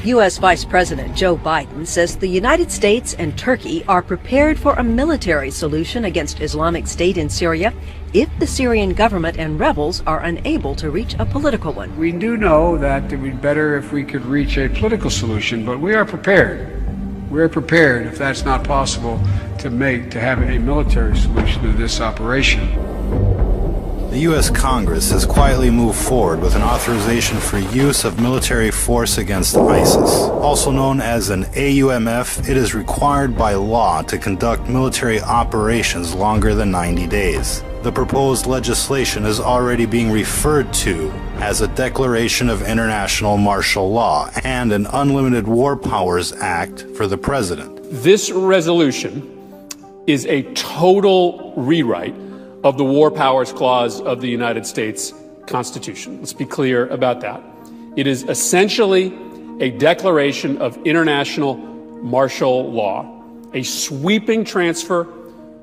U.S. Vice President Joe Biden says the United States and Turkey are prepared for a military solution against Islamic State in Syria if the Syrian government and rebels are unable to reach a political one. We do know that it would be better if we could reach a political solution, but we are prepared. We're prepared, if that's not possible, to have a military solution to this operation. The U.S. Congress has quietly moved forward with an authorization for use of military force against ISIS. Also known as an AUMF, it is required by law to conduct military operations longer than 90 days. The proposed legislation is already being referred to as a Declaration of International Martial Law and an Unlimited War Powers Act for the President. This resolution is a total rewrite of the War Powers Clause of the United States Constitution. Let's be clear about that. It is essentially a declaration of international martial law, a sweeping transfer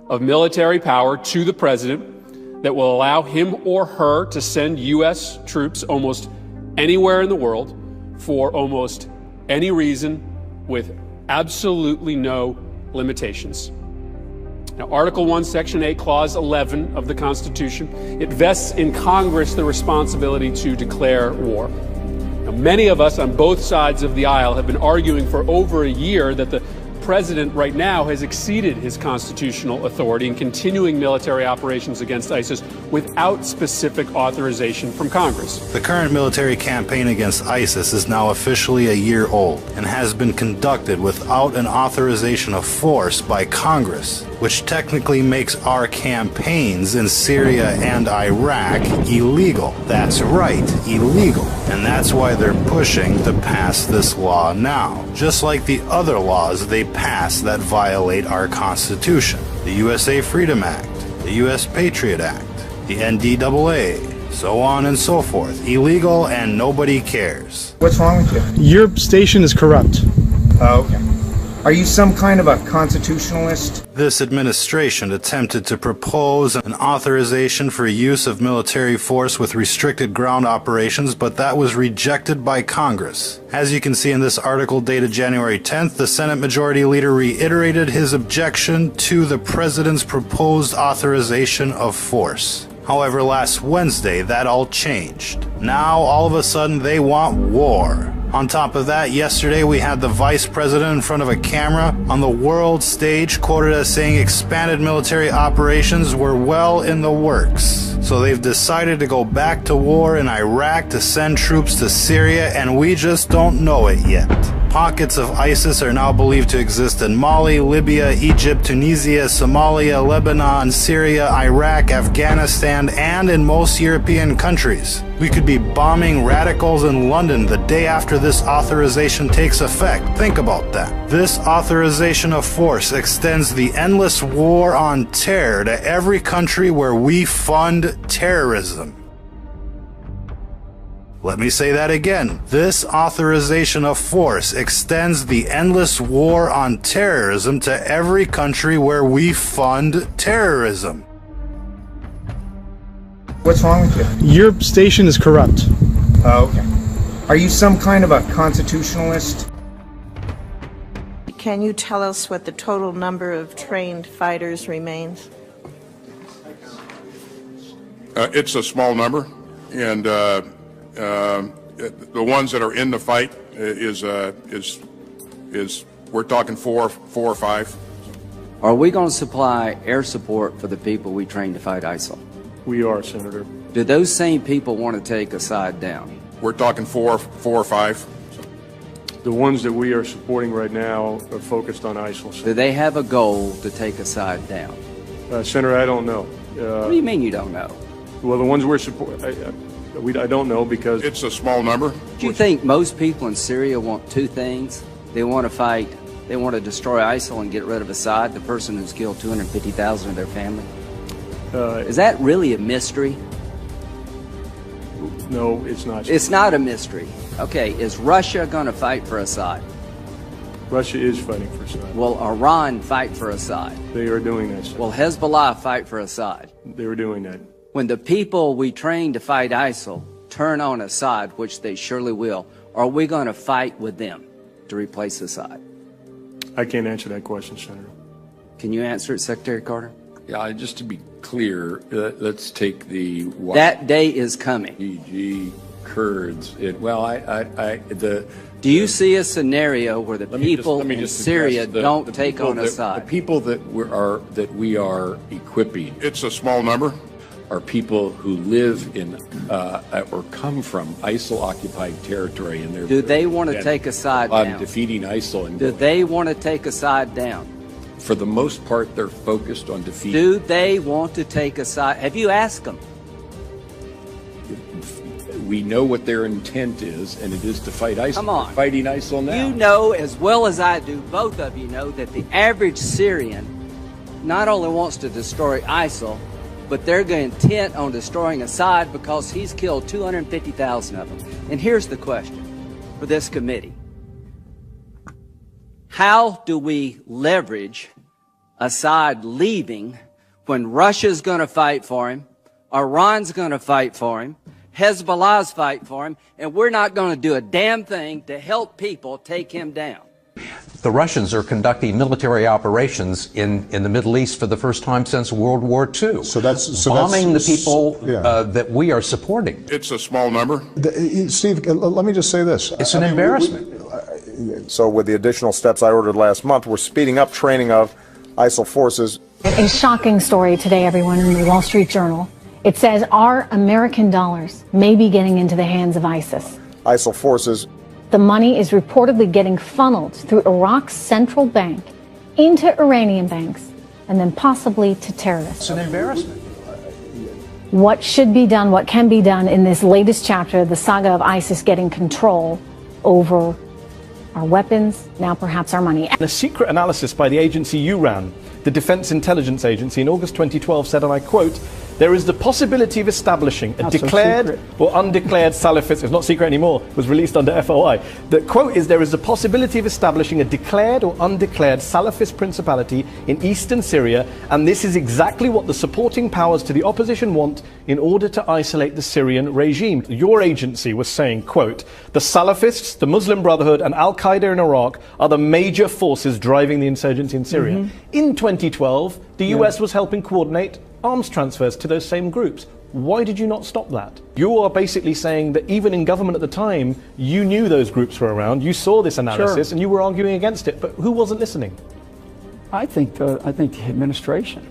of military power to the president that will allow him or her to send U.S. troops almost anywhere in the world for almost any reason with absolutely no limitations. Now, Article 1, Section 8, Clause 11 of the Constitution, it vests in Congress the responsibility to declare war. Now, many of us on both sides of the aisle have been arguing for over a year that the president right now has exceeded his constitutional authority in continuing military operations against ISIS without specific authorization from Congress. The current military campaign against ISIS is now officially a year old and has been conducted without an authorization of force by Congress, which technically makes our campaigns in Syria and Iraq illegal. That's right, illegal. And that's why they're pushing to pass this law now, just like the other laws they pass that violate our Constitution. The USA Freedom Act, the US Patriot Act, the NDAA, so on and so forth. Illegal and nobody cares. What's wrong with you? Your station is corrupt. Oh, okay. Are you some kind of a constitutionalist? This administration attempted to propose an authorization for use of military force with restricted ground operations, but that was rejected by Congress. As you can see in this article dated January 10th, the Senate Majority Leader reiterated his objection to the President's proposed authorization of force. However, last Wednesday, that all changed. Now, all of a sudden, they want war. On top of that, yesterday we had the Vice President in front of a camera on the world stage quoted as saying expanded military operations were well in the works. So they've decided to go back to war in Iraq to send troops to Syria, and we just don't know it yet. Pockets of ISIS are now believed to exist in Mali, Libya, Egypt, Tunisia, Somalia, Lebanon, Syria, Iraq, Afghanistan, and in most European countries. We could be bombing radicals in London the day after this authorization takes effect. Think about that. This authorization of force extends the endless war on terror to every country where we fund terrorism. Let me say that again. This authorization of force extends the endless war on terrorism to every country where we fund terrorism. What's wrong with you? Your station is corrupt. Oh, okay. Are you some kind of a constitutionalist? Can you tell us what the total number of trained fighters remains? It's a small number, and the ones that are in the fight is we're talking four or five. Are we going to supply air support for the people we train to fight ISIL? We are, Senator. Do those same people want to take a side down? We're talking four or five. The ones that we are supporting right now are focused on ISIL. Do they have a goal to take a side down? Senator, I don't know. What do you mean you don't know? Well, the ones we're supporting, I don't know because it's a small number. Do you think most people in Syria want two things? They want to fight, they want to destroy ISIL and get rid of Assad, the person who's killed 250,000 of their family? Is that really a mystery? No, it's not. It's not a mystery. Okay, is Russia going to fight for Assad? Russia is fighting for Assad. Will Iran fight for Assad? They are doing that, sir. Will Hezbollah fight for Assad? They were doing that. When the people we train to fight ISIL turn on Assad, which they surely will, are we going to fight with them? to replace Assad? I can't answer that question, Senator. Can you answer it, Secretary Carter? Yeah, just to be clear, let's take the that day is coming. YPG Kurds. Do you see a scenario where the people in Syria don't take on Assad? The people that we are equipping. It's a small number. Are people who live in or come from ISIL-occupied territory, and do they want to take Assad down? Defeating ISIL, and do they want to take Assad down? For the most part, they're focused on defeating. Do they want to take Assad? Have you asked them? We know what their intent is, and it is to fight ISIL. Come on. They're fighting ISIL now. You know as well as I do, both of you know, that the average Syrian not only wants to destroy ISIL, but they're intent on destroying Assad because he's killed 250,000 of them. And here's the question for this committee. How do we leverage Assad leaving when Russia's going to fight for him, Iran's going to fight for him, Hezbollah's fight for him, and we're not going to do a damn thing to help people take him down? The Russians are conducting military operations in the Middle East for the first time since World War II. Bombing the people that we are supporting. It's a small number. Steve, let me just say this. It's an embarrassment. So with the additional steps I ordered last month, we're speeding up training of ISIL forces. A shocking story today, everyone, in the Wall Street Journal. It says our American dollars may be getting into the hands of ISIS. ISIL forces. The money is reportedly getting funneled through Iraq's central bank into Iranian banks and then possibly to terrorists. It's an embarrassment. What should be done, what can be done in this latest chapter of the saga of ISIS getting control over our weapons, now perhaps our money. A secret analysis by the agency you ran, the Defense Intelligence Agency, in August 2012 said, and I quote, "There is the possibility of establishing a declared or undeclared Salafist," it's not secret anymore, it was released under FOI. The quote is, "There is the possibility of establishing a declared or undeclared Salafist principality in eastern Syria, and this is exactly what the supporting powers to the opposition want in order to isolate the Syrian regime." Your agency was saying, quote, "The Salafists, the Muslim Brotherhood, and Al-Qaeda in Iraq are the major forces driving the insurgency in Syria." In 2012, the US was helping coordinate arms transfers to those same groups. Why did you not stop that? You are basically saying that even in government at the time, you knew those groups were around, you saw this analysis, and you were arguing against it, but who wasn't listening? I think the administration.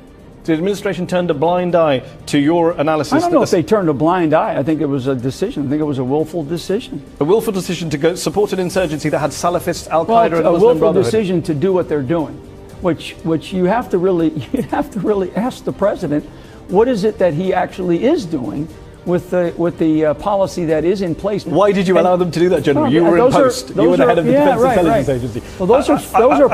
The administration turned a blind eye to your analysis. I don't know if they turned a blind eye. I think it was a decision. I think it was a willful decision. A willful decision to go support an insurgency that had Salafists, Al-Qaeda, and a Muslim willful Brotherhood. decision to do what they're doing, which you have to really ask the president, what is it that he actually is doing with the policy that is in place? Why did you allow them to do that, General? You were in post. You were the head of the Defense Intelligence Agency. Well, those are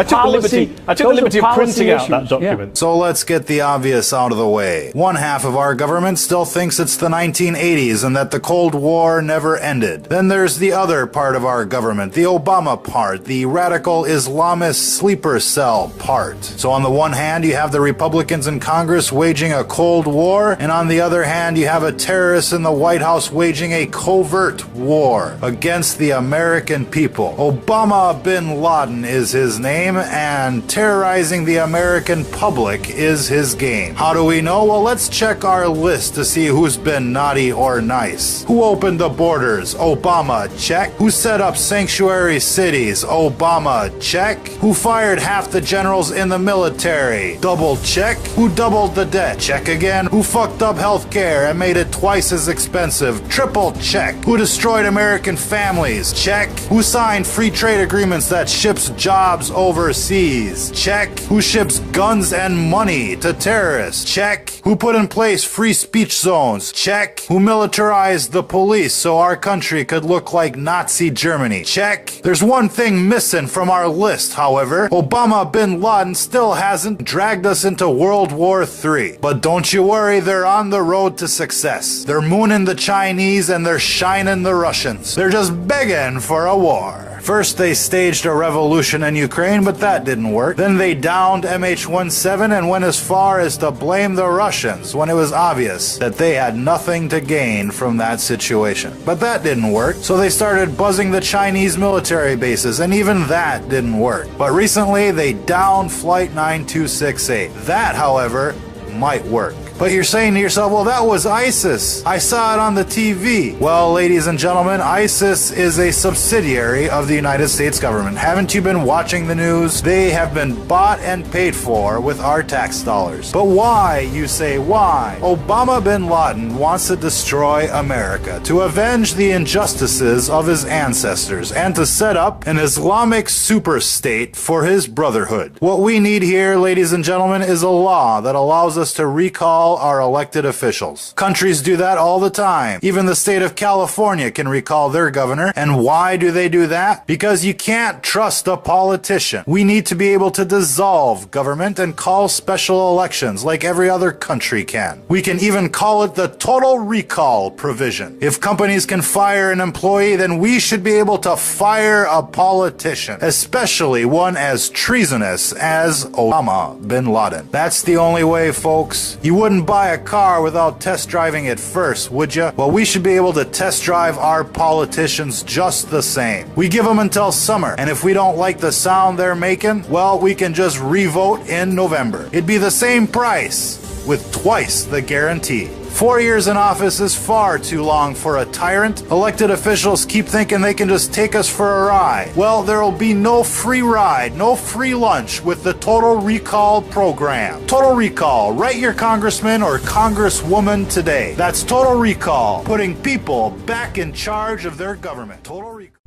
policy. I took the liberty of printing out that document. So let's get the obvious out of the way. One half of our government still thinks it's the 1980s and that the Cold War never ended. Then there's the other part of our government, the Obama part, the radical Islamist sleeper cell part. So on the one hand, you have the Republicans in Congress waging a Cold War, and on the other hand, you have a terrorist in the White House waging a covert war against the American people. Obama bin Laden is his name, and terrorizing the American public is his game. How do we know? Well, let's check our list to see who's been naughty or nice. Who opened the borders? Obama, check. Who set up sanctuary cities? Obama, check. Who fired half the generals in the military? Double check. Who doubled the debt? Check again. Who fucked up healthcare and made it twice as expensive? Triple check. Who destroyed American families? Check. Who signed free trade agreements that ships jobs overseas? Check. Who ships guns and money to terrorists? Check. Who put in place free speech zones? Check. Who militarized the police so our country could look like Nazi Germany? Check. There's one thing missing from our list, however. Obama bin Laden still hasn't dragged us into World War III. But don't you worry, they're on the road to success. They're mooning the Chinese and they're shining the Russians. They're just begging for a war. First, they staged a revolution in Ukraine, but that didn't work. Then they downed MH17 and went as far as to blame the Russians when it was obvious that they had nothing to gain from that situation. But that didn't work, so they started buzzing the Chinese military bases, and even that didn't work. But recently, they downed Flight 9268. That, however, might work. But you're saying to yourself, well, that was ISIS. I saw it on the TV. Well, ladies and gentlemen, ISIS is a subsidiary of the United States government. Haven't you been watching the news? They have been bought and paid for with our tax dollars. But why, you say, why? Osama bin Laden wants to destroy America, to avenge the injustices of his ancestors, and to set up an Islamic super state for his brotherhood. What we need here, ladies and gentlemen, is a law that allows us to recall our elected officials. Countries do that all the time. Even the state of California can recall their governor. And why do they do that? Because you can't trust a politician. We need to be able to dissolve government and call special elections like every other country can. We can even call it the total recall provision. If companies can fire an employee, then we should be able to fire a politician, especially one as treasonous as Osama bin Laden. That's the only way, folks. You wouldn't buy a car without test driving it first, would you? Well, we should be able to test drive our politicians just the same. We give them until summer, and if we don't like the sound they're making, well, we can just re-vote in November. It'd be the same price with twice the guarantee. 4 years in office is far too long for a tyrant. Elected officials keep thinking they can just take us for a ride. Well, there'll be no free ride, no free lunch with the Total Recall program. Total Recall. Write your congressman or congresswoman today. That's Total Recall, putting people back in charge of their government. Total Recall.